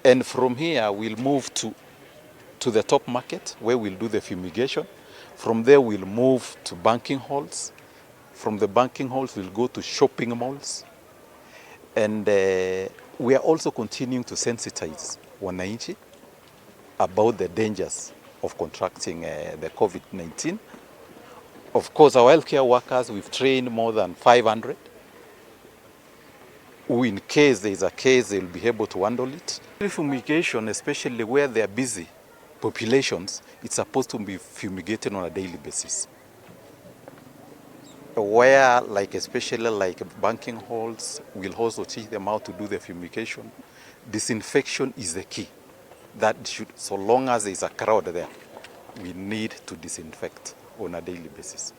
And from here, we'll move to the top market where we'll do the fumigation. From there, we'll move to banking halls. From the banking halls, we'll go to shopping malls. And we are also continuing to sensitize wananchi about the dangers of contracting the COVID-19. Of course, our healthcare workers, we've trained more than 500. Who, in case there is a case, they'll be able to handle it. Fumigation, especially where there are busy populations, it's supposed to be fumigated on a daily basis. Where, like especially like banking halls, we'll also teach them how to do the fumigation. Disinfection is the key. That should, so long as there's a crowd there, we need to disinfect on a daily basis.